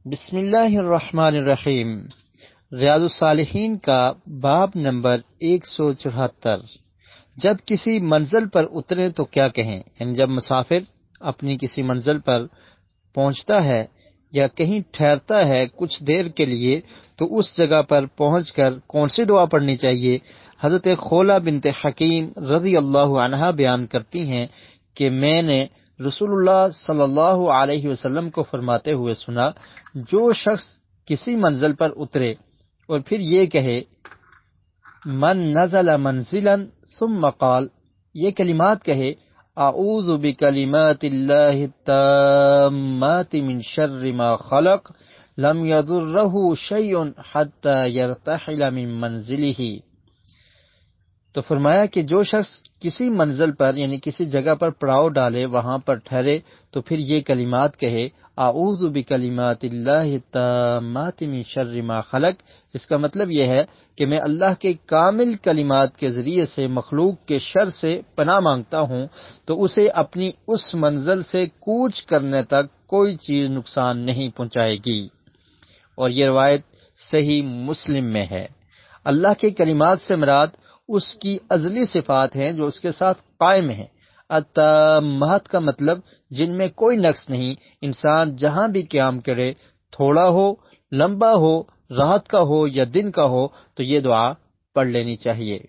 بسم اللہ الرحمن الرحیم۔ ریاض الصالحین کا باب نمبر 174۔ جب کسی منزل پر اترے تو کیا کہیں، یعنی جب مسافر اپنی کسی منزل پر پہنچتا ہے یا کہیں ٹھہرتا ہے کچھ دیر کے لیے تو اس جگہ پر پہنچ کر کون سی دعا پڑھنی چاہیے۔ حضرت خولہ بنت حکیم رضی اللہ عنہا بیان کرتی ہیں کہ میں نے رسول اللہ صلی اللہ علیہ وسلم کو فرماتے ہوئے سنا، جو شخص کسی منزل پر اترے اور پھر یہ کہے من نزل منزلا ثم قال، یہ کلمات کہے اعوذ بکلمات اللہ التامات من شر ما خلق لم یضرہ شیء حتی یرتحل من منزلہ، تو فرمایا کہ جو شخص کسی منزل پر یعنی کسی جگہ پر پڑاؤ ڈالے، وہاں پر ٹھہرے، تو پھر یہ کلمات کہے اعوذ بکلمات اللہ التامات من شر ما خلق۔ اس کا مطلب یہ ہے کہ میں اللہ کے کامل کلمات کے ذریعے سے مخلوق کے شر سے پناہ مانگتا ہوں، تو اسے اپنی اس منزل سے کوچ کرنے تک کوئی چیز نقصان نہیں پہنچائے گی۔ اور یہ روایت صحیح مسلم میں ہے۔ اللہ کے کلمات سے مراد اس کی ازلی صفات ہیں جو اس کے ساتھ قائم ہیں۔ التامات کا مطلب جن میں کوئی نقص نہیں۔ انسان جہاں بھی قیام کرے، تھوڑا ہو، لمبا ہو، رات کا ہو یا دن کا ہو، تو یہ دعا پڑھ لینی چاہیے۔